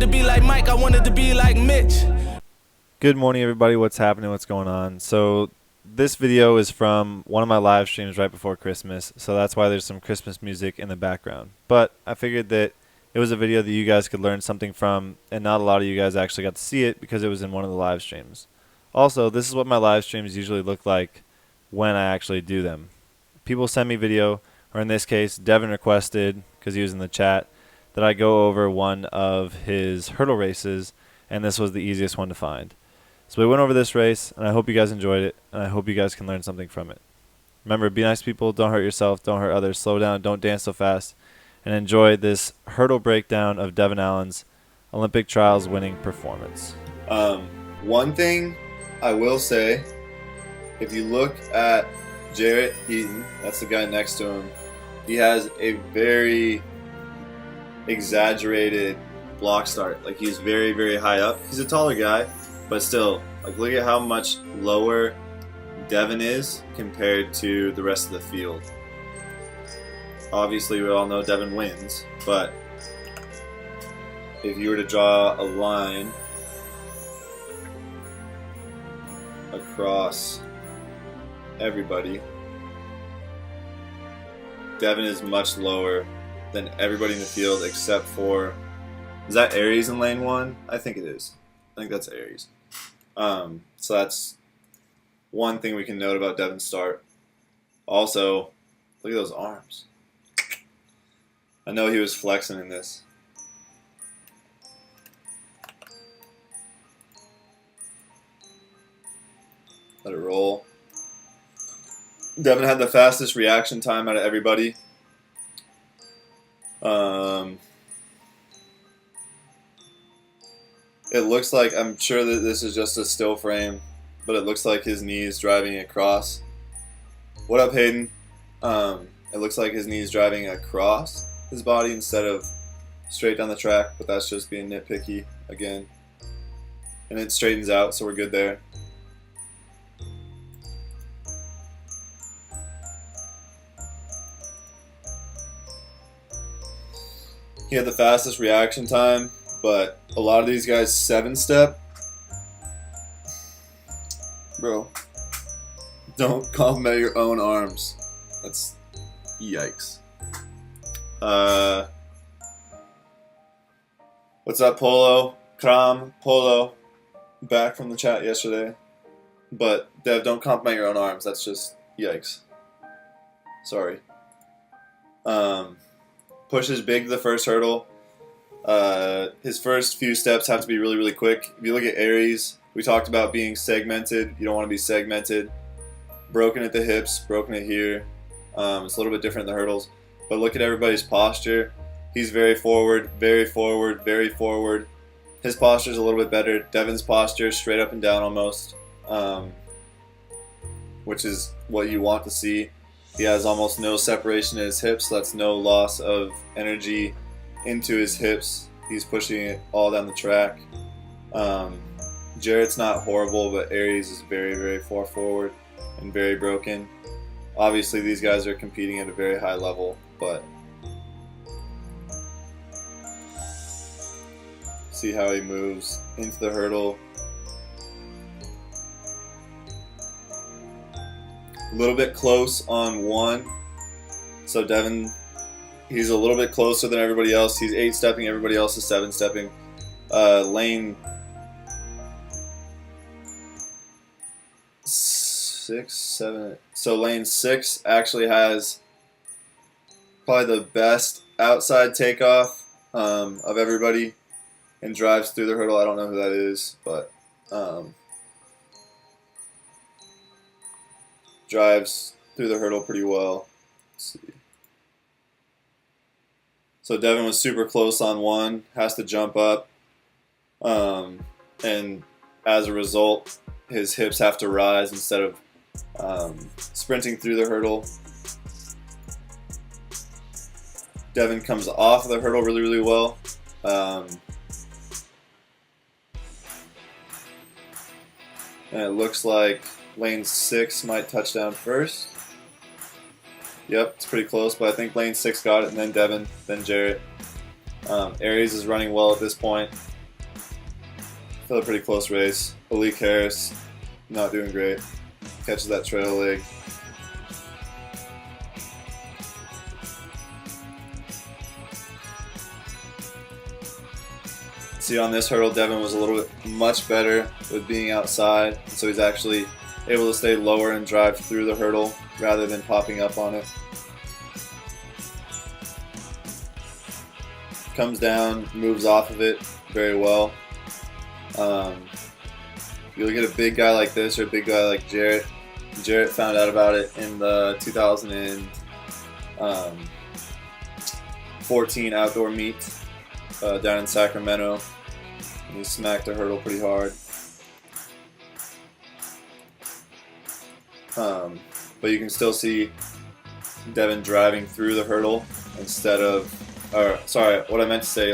to be like Mike, I wanted to be like Mitch. Good morning, everybody. What's happening? What's going on? So this video is from one of my live streams right before Christmas, so that's why there's some Christmas music in the background. But I figured that it was a video that you guys could learn something from, and not a lot of you guys actually got to see it because it was in one of the live streams. Also, this is what my live streams usually look like when I actually do them. People send me video, or in this case, Devon requested, because he was in the chat, that I go over one of his hurdle races, and this was the easiest one to find. So we went over this race, and I hope you guys enjoyed it, and I hope you guys can learn something from it. Remember, be nice to people, don't hurt yourself, don't hurt others, slow down, don't dance so fast, and enjoy this hurdle breakdown of Devon Allen's Olympic trials winning performance. One thing I will say, if you look at Jarrett Eaton, that's the guy next to him, he has a very exaggerated block start. Like, he's very, very high up. He's a taller guy, but still, like, look at how much lower Devon is compared to the rest of the field. Obviously, we all know Devon wins, but if you were to draw a line across everybody, Devon is much lower than everybody in the field except for, is that Aries in lane 1? I think it is. I think that's Aries. So that's one thing we can note about Devon's start. Also, look at those arms. I know he was flexing in this. Let it roll. Devon had the fastest reaction time out of everybody. It looks like, I'm sure that this is just a still frame, but it looks like his knee is driving across. What up, Hayden? It looks like his knee is driving across his body instead of straight down the track, but that's just being nitpicky again. And it straightens out, so we're good there. He had the fastest reaction time, but a lot of these guys 7-step. Bro, don't compliment your own arms. That's yikes. What's up, Polo? Kram, Polo. Back from the chat yesterday. But, Dev, don't compliment your own arms. That's just yikes. Sorry. Pushes big the first hurdle. His first few steps have to be really, really quick. If you look at Aries, we talked about being segmented. You don't want to be segmented. Broken at the hips, broken at here. It's a little bit different in the hurdles. But look at everybody's posture. He's very forward, very forward, very forward. His posture is a little bit better. Devon's posture, straight up and down almost, which is what you want to see. He has almost no separation in his hips, so that's no loss of energy into his hips. He's pushing it all down the track. Jarrett's not horrible, but Aries is very, very far forward and very broken. Obviously, these guys are competing at a very high level, but see how he moves into the hurdle. A little bit close on 1. So Devon, he's a little bit closer than everybody else. He's 8-stepping, everybody else is 7-stepping. Lane 6, 7. So lane 6 actually has probably the best outside takeoff of everybody and drives through the hurdle. I don't know who that is, but drives through the hurdle pretty well. Let's see. So Devon was super close on 1, has to jump up, and as a result, his hips have to rise instead of sprinting through the hurdle. Devon comes off of the hurdle really, really well. And it looks like lane 6 might touch down first. Yep, it's pretty close, but I think lane 6 got it, and then Devon, then Jarrett. Aries is running well at this point. Still a pretty close race. Malik Harris, not doing great. Catches that trail leg. See, on this hurdle, Devon was a little bit much better with being outside, so he's actually able to stay lower and drive through the hurdle rather than popping up on it. Comes down, moves off of it very well. You look at a big guy like this or a big guy like Jarrett. Jarrett found out about it in the 2014 outdoor meet down in Sacramento. And he smacked a hurdle pretty hard. But you can still see Devon driving through the hurdle instead of, or sorry, what I meant to say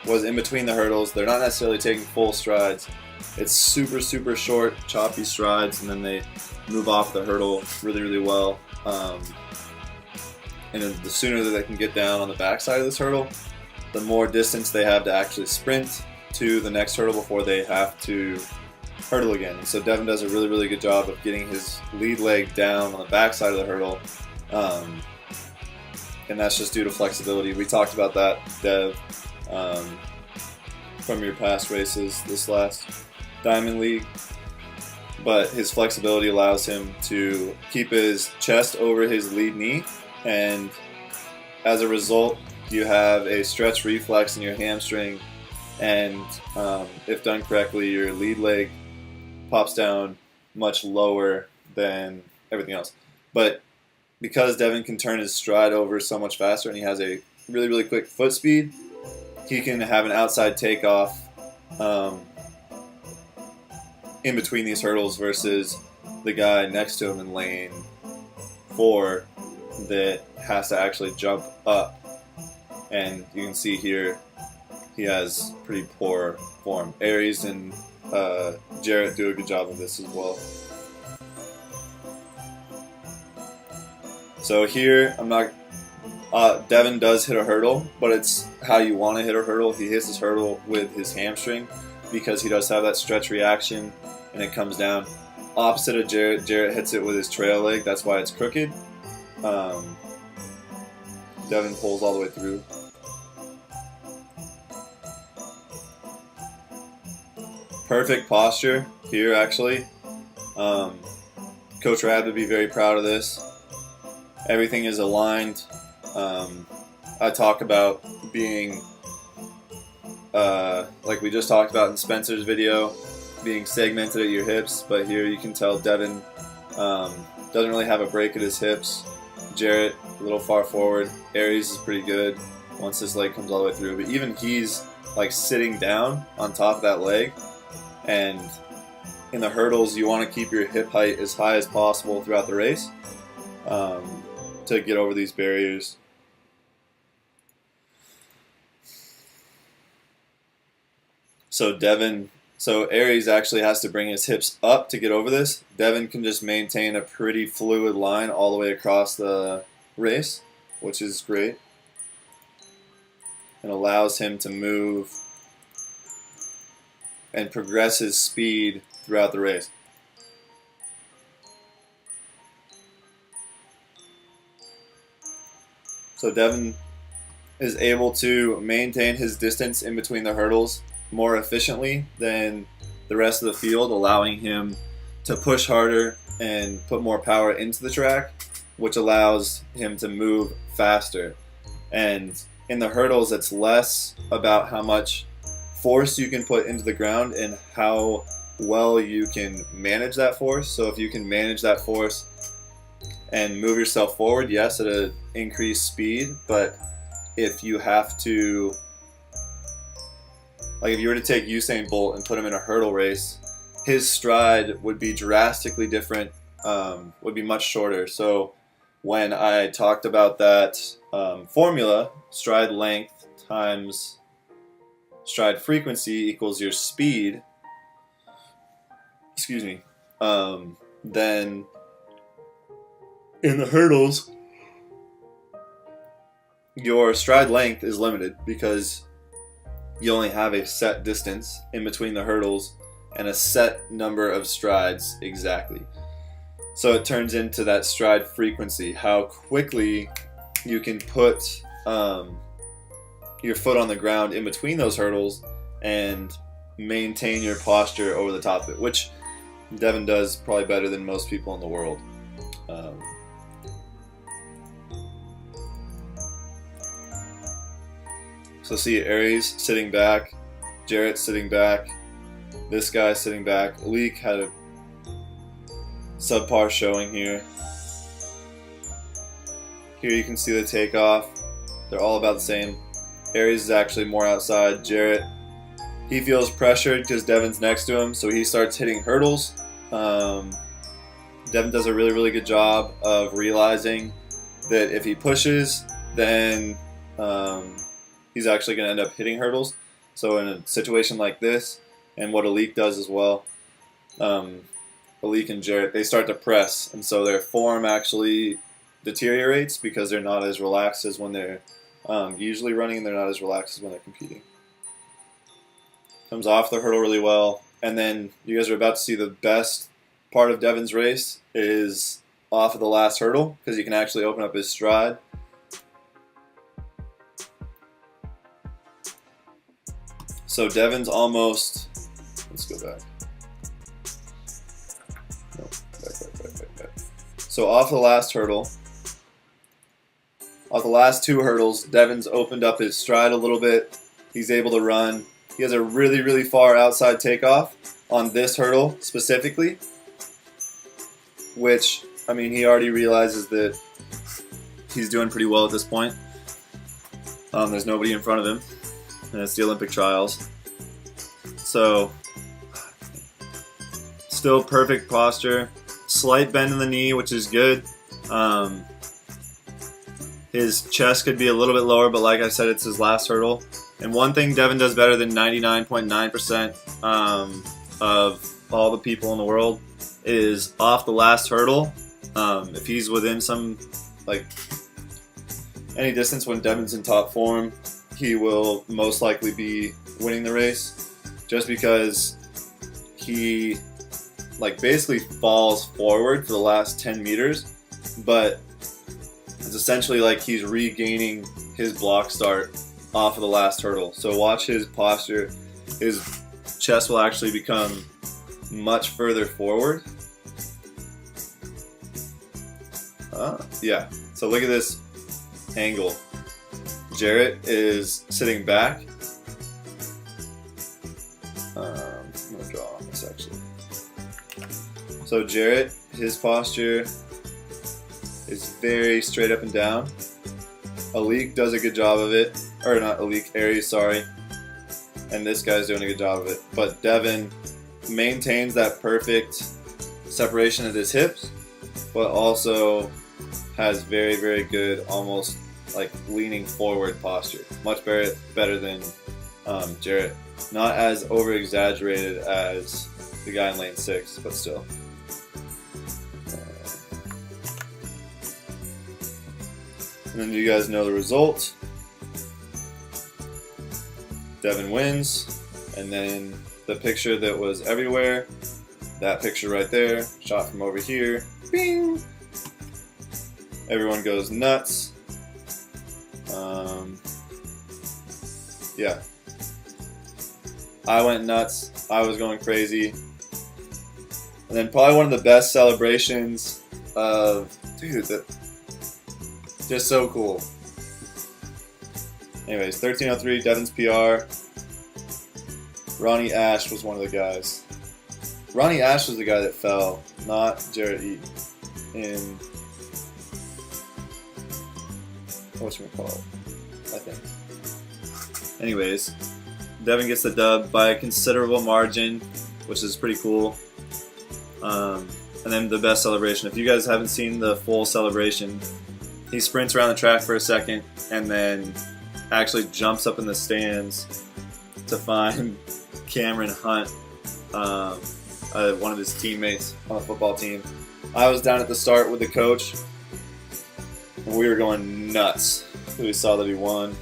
was in between the hurdles. They're not necessarily taking full strides. It's super, super short, choppy strides, and then they move off the hurdle really, really well. And the sooner that they can get down on the backside of this hurdle, the more distance they have to actually sprint to the next hurdle before they have to hurdle again. And so Devon does a really, really good job of getting his lead leg down on the backside of the hurdle. And that's just due to flexibility. We talked about that, Dev, from your past races this last Diamond League. But his flexibility allows him to keep his chest over his lead knee, and as a result, you have a stretch reflex in your hamstring, and if done correctly, your lead leg pops down much lower than everything else. But because Devon can turn his stride over so much faster and he has a really, really quick foot speed, he can have an outside takeoff in between these hurdles versus the guy next to him in lane 4 that has to actually jump up. And you can see here he has pretty poor form. Aries and Jarrett do a good job of this as well. So here, Devon does hit a hurdle, but it's how you want to hit a hurdle. He hits his hurdle with his hamstring because he does have that stretch reaction and it comes down. Opposite of Jarrett, Jarrett hits it with his trail leg. That's why it's crooked. Devon pulls all the way through. Perfect posture here, actually. Coach Rad would be very proud of this. Everything is aligned. I talk about being, like we just talked about in Spencer's video, being segmented at your hips, but here you can tell Devon doesn't really have a break at his hips. Jarrett, a little far forward. Aries is pretty good once his leg comes all the way through, but even he's like sitting down on top of that leg. And in the hurdles, you want to keep your hip height as high as possible throughout the race to get over these barriers. So Aries actually has to bring his hips up to get over this. Devon can just maintain a pretty fluid line all the way across the race, which is great, and allows him to move and progress his speed throughout the race. So Devon is able to maintain his distance in between the hurdles more efficiently than the rest of the field, allowing him to push harder and put more power into the track, which allows him to move faster. And in the hurdles, it's less about how much force you can put into the ground and how well you can manage that force. So if you can manage that force and move yourself forward, yes, at an increased speed, but if you have to, like if you were to take Usain Bolt and put him in a hurdle race, his stride would be drastically different, would be much shorter. So when I talked about that formula, stride length times stride frequency equals your speed, then in the hurdles, your stride length is limited because you only have a set distance in between the hurdles and a set number of strides exactly. So it turns into that stride frequency, how quickly you can put your foot on the ground in between those hurdles and maintain your posture over the top of it, which Devon does probably better than most people in the world. So see Aries sitting back, Jarrett sitting back, this guy sitting back. Leek had a subpar showing here. Here you can see the takeoff. They're all about the same. Aries is actually more outside. Jarrett, he feels pressured because Devon's next to him, so he starts hitting hurdles. Devon does a really, really good job of realizing that if he pushes, then he's actually going to end up hitting hurdles. So in a situation like this, and what Alik does as well, Alik and Jarrett, they start to press, and so their form actually deteriorates because they're not as relaxed as when they're usually running, and they're not as relaxed as when they're competing. Comes off the hurdle really well, and then you guys are about to see the best part of Devon's race is off of the last hurdle, because you can actually open up his stride. So Devon's almost, let's go back. No, back. So off the last hurdle, off the last two hurdles, Devon's opened up his stride a little bit. He's able to run. He has a really, really far outside takeoff on this hurdle specifically, which, I mean, he already realizes that he's doing pretty well at this point. There's nobody in front of him, and it's the Olympic trials. So, still perfect posture. Slight bend in the knee, which is good. His chest could be a little bit lower, but like I said, it's his last hurdle. And one thing Devon does better than 99.9% of all the people in the world is off the last hurdle. If he's within some, like, any distance when Devon's in top form, he will most likely be winning the race, just because he, like, basically falls forward for the last 10 meters, but it's essentially like he's regaining his block start off of the last hurdle. So watch his posture. His chest will actually become much further forward. Yeah, so look at this angle. Jarrett is sitting back. I'm going to draw on this actually. So Jarrett, his posture is very straight up and down. Alik does a good job of it. Or not Alik, Aries, sorry. And this guy's doing a good job of it. But Devon maintains that perfect separation at his hips, but also has very, very good, almost like leaning forward posture. Much better than Jarrett. Not as over-exaggerated as the guy in lane 6, but still. And then you guys know the result. Devon wins. And then the picture that was everywhere, that picture right there, shot from over here. Bing! Everyone goes nuts. Yeah. I went nuts. I was going crazy. And then probably one of the best celebrations of, dude, that just so cool. Anyways, 13:03, Devon's PR. Ronnie Ash was one of the guys. Ronnie Ash was the guy that fell, not Jarrett Eaton. In whatchamacallit, I think. Anyways, Devon gets the dub by a considerable margin, which is pretty cool. And then the best celebration. If you guys haven't seen the full celebration, he sprints around the track for a second and then actually jumps up in the stands to find Cameron Hunt, one of his teammates on the football team. I was down at the start with the coach, and we were going nuts. We saw that he won.